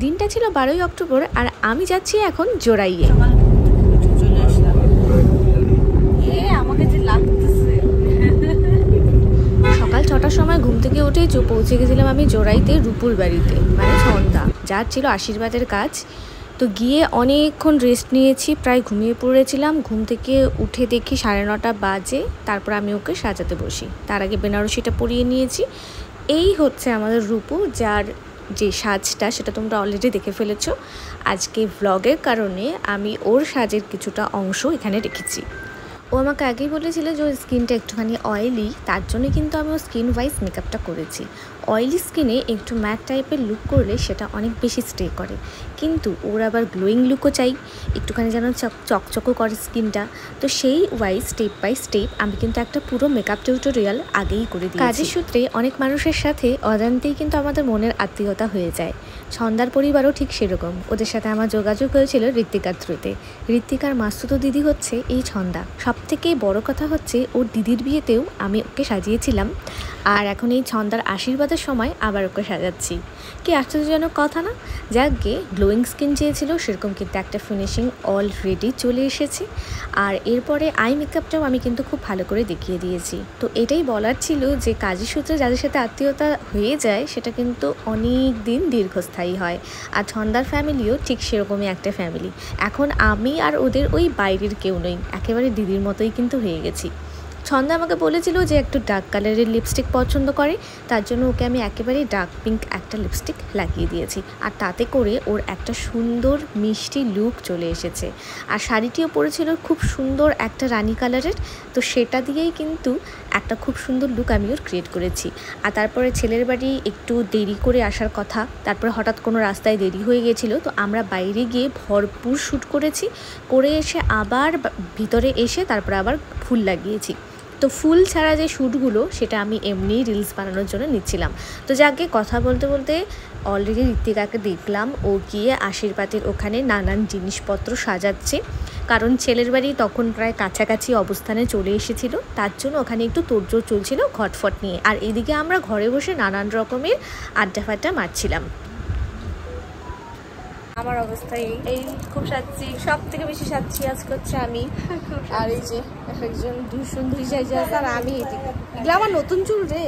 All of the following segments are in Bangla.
দিনটা ছিল 12ই অক্টোবর আর আমি যাচ্ছি এখন জোড়াইয়ে। সকাল 6টার সময় ঘুম থেকে উঠেই পৌঁছে গেছিলাম আমি জোড়াইতে রূপুর বাড়িতে, মানে ছন্দা, যার ছিল আশীর্বাদের কাজ। তো গিয়ে অনেকক্ষণ রেস্ট নিয়েছি, প্রায় ঘুমিয়ে পড়েছিলাম। ঘুম থেকে উঠে দেখি 9:30 বাজে। তারপর আমি ওকে সাজাতে বসি। তার আগে বেনারসিটা পরিয়ে নিয়েছি। এই হচ্ছে আমাদের রূপু, যার যে সাজটা সেটা তোমরা অলরেডি দেখে ফেলেছো। আজকে ভ্লগের কারণে আমি ওর সাজের কিছুটা অংশ এখানে রেখেছি। ও আমাকে আগেই বলেছিল যে ওর স্কিনটা একটুখানি অয়েলি, তার জন্য কিন্তু আমি ওর স্কিন ওয়াইজ মেকআপটা করেছি। অয়েলি স্কিনে একটু ম্যাট টাইপের লুক করলে সেটা অনেক বেশি স্টে করে, কিন্তু ওর আবার গ্লোয়িং লুকও চাই, একটুখানি যেন চকচকও করে স্কিনটা। তো সেই ওয়াইজ স্টেপ বাই স্টেপ আমি কিন্তু একটা পুরো মেকআপ টিউটোরিয়াল আগেই করে দিই। কাজের সূত্রে অনেক মানুষের সাথে অজান্তেই কিন্তু আমাদের মনের আত্মীয়তা হয়ে যায়। ছন্দার পরিবারও ঠিক সেরকম। ওদের সাথে আমার যোগাযোগ হয়েছিল ঋত্বিকার থ্রুতে। ঋত্বিকার মাস্তুতো দিদি হচ্ছে এই ছন্দা। সবথেকে বড় কথা হচ্ছে ওর দিদির বিয়েতেও আমি ওকে সাজিয়েছিলাম, আর এখন এই ছন্দার আশীর্বাদের সময় আবার ওকে সাজাচ্ছি। কি আশ্চর্যজনক কথা না? যাকে গ্লোয়িং স্কিন চেয়েছিল সেরকম কিন্তু একটা ফিনিশিং অলরেডি চলে এসেছে। আর এরপরে আই মেকআপটাও আমি কিন্তু খুব ভালো করে দেখিয়ে দিয়েছি। তো এটাই বলার ছিল যে কাজের সূত্রে যাদের সাথে আত্মীয়তা হয়ে যায় সেটা কিন্তু অনেক দিন দীর্ঘস্থায়ী হয়। আর ছন্দার ফ্যামিলিও ঠিক সেরকমই একটা ফ্যামিলি। এখন আমি আর ওদের ওই বাইরের কেউ নই, একেবারে দিদির মতোই কিন্তু হয়ে গেছি। ছন্দা আমাকে বলেছিল যে একটু ডার্ক কালারের লিপস্টিক পছন্দ করে, তার জন্য ওকে আমি একেবারে ডার্ক পিঙ্ক একটা লিপস্টিক লাগিয়ে দিয়েছি। আর তাতে করে ওর একটা সুন্দর মিষ্টি লুক চলে এসেছে। আর শাড়িটিও পরেছিল খুব সুন্দর একটা রানী কালারের, তো সেটা দিয়েই কিন্তু একটা খুব সুন্দর লুক আমি ওর ক্রিয়েট করেছি। আর তারপরে ছেলের বাড়ি একটু দেরি করে আসার কথা, তারপরে হঠাৎ কোনো রাস্তায় দেরি হয়ে গেছিলো, তো আমরা বাইরে গিয়ে ভরপুর শ্যুট করেছি। করে এসে আবার ভিতরে এসে তারপরে আবার ফুল লাগিয়েছি। তো ফুল ছাড়া যে শ্যুটগুলো সেটা আমি এমনি রিলস বানানোর জন্য নিচ্ছিলাম। তো যাকে কথা বলতে বলতে অলরেডি ঋত্বিকাকে দেখলাম ও গিয়ে আশীর্বাদের ওখানে নানান জিনিসপত্র সাজাচ্ছে, কারণ ছেলের বাড়ি তখন প্রায় কাছাকাছি অবস্থানে চলে এসেছিল, তার জন্য ওখানে একটু তোড়জোড় চলছিল ঘটফট নিয়ে। আর এদিকে আমরা ঘরে বসে নানান রকমের আড্ডা ফাড্ডা মারছিলাম। আমার অবস্থা এই খুব সাজছি, সব থেকে বেশি সাজছি আজকে হচ্ছে আমি। আর এই যে একজন সুন্দরী সাইজে আছে, আর আমি এগুলো আমার নতুন চুল রে।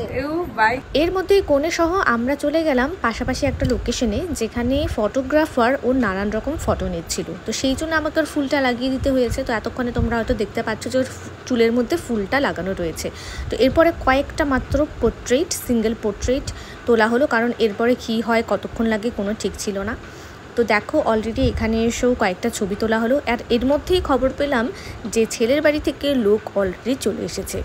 এর মধ্যে কোণে সহ আমরা চলে গেলাম পাশাপাশি একটা লোকেশনে, যেখানে ফটোগ্রাফার ও নানান রকম ফটো নিচ্ছিল। তো সেই জন্য আমাকে ওর ফুলটা লাগিয়ে দিতে হয়েছে। তো এতক্ষণে তোমরা হয়তো দেখতে পাচ্ছ যে ওর চুলের মধ্যে ফুলটা লাগানো রয়েছে। তো এরপরে কয়েকটা মাত্র পোর্ট্রেট, সিঙ্গেল পোর্ট্রেট তোলা হলো, কারণ এরপরে কী হয় কতক্ষণ লাগে কোনো ঠিক ছিল না। তো দেখো অলরেডি এখানে এসেও কয়েকটা ছবি তোলা হলো। আর এর মধ্যেই খবর পেলাম যে ছেলের বাড়ি থেকে লোক অলরেডি চলে এসেছে।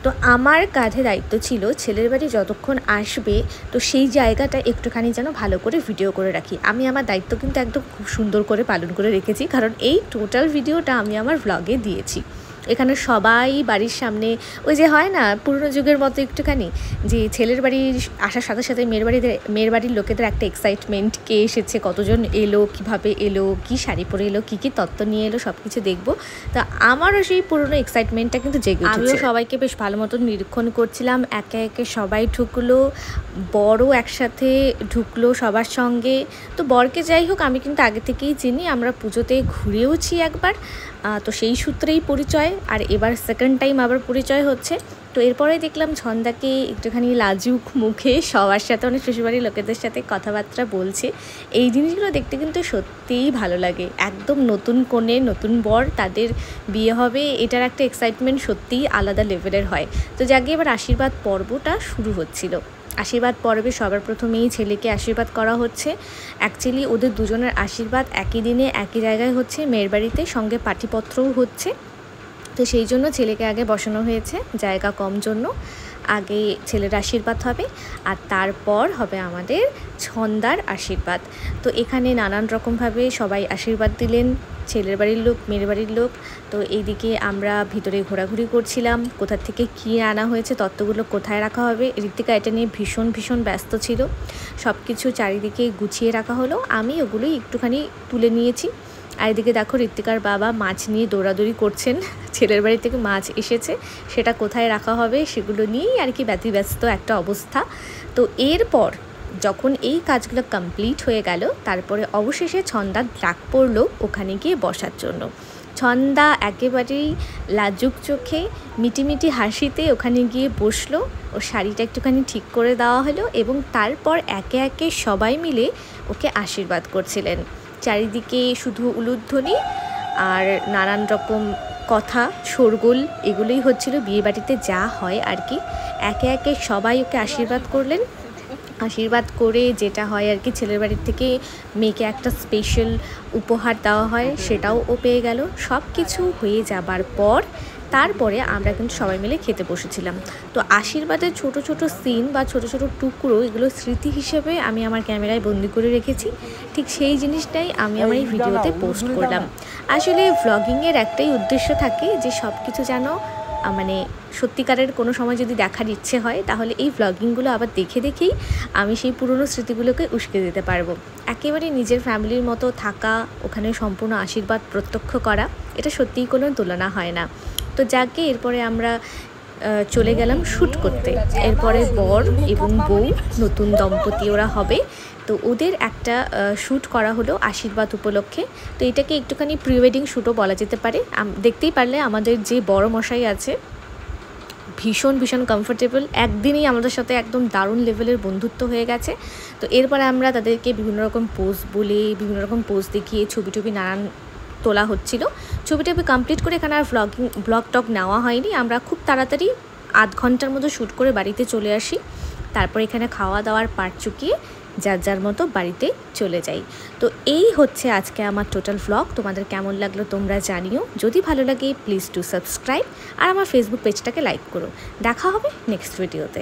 তো আমার কাঁধে দায়িত্ব ছিল ছেলের বাড়ি যতক্ষণ আসবে তো সেই জায়গাটা একটুখানি যেন ভালো করে ভিডিও করে রাখি। আমি আমার দায়িত্ব কিন্তু একদম খুব সুন্দর করে পালন করে রেখেছি, কারণ এই টোটাল ভিডিওটা আমি আমার ভ্লগে দিয়েছি। এখানে সবাই বাড়ির সামনে ওই যে হয় না পুরনো যুগের মতো একটুখানি, যে ছেলের বাড়ি আসার সাথে সাথে মেয়ের বাড়ির লোকেদের একটা এক্সাইটমেন্ট, কে এসেছে, কতজন এলো, কিভাবে এলো, কি শাড়ি পরে এলো, কি তত্ত্ব নিয়ে এলো, সব কিছু দেখবো। তা আমারও সেই পুরনো এক্সাইটমেন্টটা কিন্তু জেগে উঠেছে। আমিও সবাইকে বেশ ভালো মতো নিরীক্ষণ করছিলাম। একে একে সবাই ঢুকলো, বড়ও একসাথে ঢুকলো সবার সঙ্গে। তো বরকে যাই হোক আমি কিন্তু আগে থেকেই চিনি, আমরা পুজোতে ঘুরেওছি একবার, তো সেই সূত্রেই পরিচয়। আর এবার সেকেন্ড টাইম আবার পরিচয় হচ্ছে। তো এরপরে দেখলাম ছন্দাকে একটুখানি লাজুক মুখে সবার সাথে, অনেক শ্বশুরবাড়ির লোকেদের সাথে কথাবার্তা বলছে। এই জিনিসগুলো দেখতে কিন্তু সত্যিই ভালো লাগে। একদম নতুন কনে নতুন বর, তাদের বিয়ে হবে, এটার একটা এক্সাইটমেন্ট সত্যিই আলাদা লেভেলের হয়। তো যাকে এবার আশীর্বাদ পর্বটা শুরু হচ্ছিল। আশীর্বাদ পর্বে সবার প্রথমেই ছেলেকে আশীর্বাদ করা হচ্ছে। অ্যাকচুয়ালি ওদের দুজনের আশীর্বাদ একই দিনে একই জায়গায় হচ্ছে, মেয়ের বাড়িতে, সঙ্গে পাটিপত্রও হচ্ছে। তো সেই জন্য ছেলেকে আগে বসানো হয়েছে, জায়গা কম জন্য। আগে ছেলের আশীর্বাদ হবে আর তারপর হবে আমাদের ছন্দার আশীর্বাদ। তো এখানে নানান রকমভাবে সবাই আশীর্বাদ দিলেন, ছেলের বাড়ির লোক, মেয়ের বাড়ির লোক। তো এইদিকে আমরা ভিতরে ঘোরাঘুরি করছিলাম, কোথা থেকে কী আনা হয়েছে, তত্ত্বগুলো কোথায় রাখা হবে। ঋত্বিকা এটা নিয়ে ভীষণ ব্যস্ত ছিল, সব কিছু চারিদিকে গুছিয়ে রাখা হলো। আমি ওগুলোই একটুখানি তুলে নিয়েছি। আর এদিকে দেখো ঋত্বিকার বাবা মাছ নিয়ে দৌড়াদৌড়ি করছেন, ছেলের বাড়ি থেকে মাছ এসেছে, সেটা কোথায় রাখা হবে সেগুলো নিয়েই আর কি ব্যতিব্যস্ত একটা অবস্থা। তো এরপর যখন এই কাজগুলো কমপ্লিট হয়ে গেল তারপরে অবশেষে ছন্দার ডাক পড়লো ওখানে গিয়ে বসার জন্য। ছন্দা একেবারেই লাজুক চোখে মিটিমিটি হাসিতে ওখানে গিয়ে বসলো। ওর শাড়িটা একটুখানি ঠিক করে দেওয়া হলো এবং তারপর একে একে সবাই মিলে ওকে আশীর্বাদ করছিলেন। চারিদিকে শুধু উলুধ্বনি আর নানান রকম কথা শোরগোল এগুলোই হচ্ছিল, বিয়েবাড়িতে যা হয় আর কি। একে একে সবাই ওকে আশীর্বাদ করলেন। আশীর্বাদ করে যেটা হয় আর কি, ছেলের বাড়ির থেকে মেয়েকে একটা স্পেশাল উপহার দেওয়া হয়, সেটাও ও পেয়ে গেল। সব কিছু হয়ে যাবার পর তারপরে আমরা কিন্তু সবাই মিলে খেতে বসেছিলাম। তো আশীর্বাদের ছোট ছোট সিন বা ছোট ছোট টুকরো এগুলো স্মৃতি হিসেবে আমি আমার ক্যামেরায় বন্দি করে রেখেছি। ঠিক সেই জিনিসটাই আমি আমার এই ভিডিওতে পোস্ট করলাম। আসলে ভ্লগিংয়ের একটাই উদ্দেশ্য থাকে যে সব কিছু যেন মানে সত্যিকারের কোনো সময় যদি দেখার ইচ্ছে হয় তাহলে এই ভ্লগিংগুলো আবার দেখে দেখেই আমি সেই পুরনো স্মৃতিগুলোকে উস্কে দিতে পারবো। একেবারে নিজের ফ্যামিলির মতো থাকা, ওখানে সম্পূর্ণ আশীর্বাদ প্রত্যক্ষ করা, এটা সত্যিই কোনো তুলনা হয় না। তো যাকে এরপরে আমরা চলে গেলাম শ্যুট করতে। এরপরে বর এবং বউ নতুন দম্পতি ওরা হবে, তো ওদের একটা শ্যুট করা হলো আশীর্বাদ উপলক্ষে। তো এটাকে একটুখানি প্রি ওয়েডিং শ্যুটও বলা যেতে পারে। দেখতেই পারলে আমাদের যে বড় মশাই আছে ভীষণ ভীষণ কমফোর্টেবল, একদিনই আমাদের সাথে একদম দারুণ লেভেলের বন্ধুত্ব হয়ে গেছে। তো এরপরে আমরা তাদেরকে বিভিন্ন রকম পোজ বলে বিভিন্ন রকম পোজ দেখিয়ে ছবি টবি নানান তোলা হচ্ছিল। ছবিটা কমপ্লিট করে এখানে আর ব্লগ টক নেওয়া হয়নি। আমরা খুব তাড়াতাড়ি আধ ঘন্টার মতো শ্যুট করে বাড়িতে চলে আসি। তারপর এখানে খাওয়া দাওয়ার পাট চুকিয়ে যার যার মতো বাড়িতে চলে যাই। তো এই হচ্ছে আজকে আমার টোটাল ভ্লগ। তোমাদের কেমন লাগলো তোমরা জানিও। যদি ভালো লাগে প্লিজ টু সাবস্ক্রাইব আর আমার ফেসবুক পেজটাকে লাইক করো। দেখা হবে নেক্সট ভিডিওতে।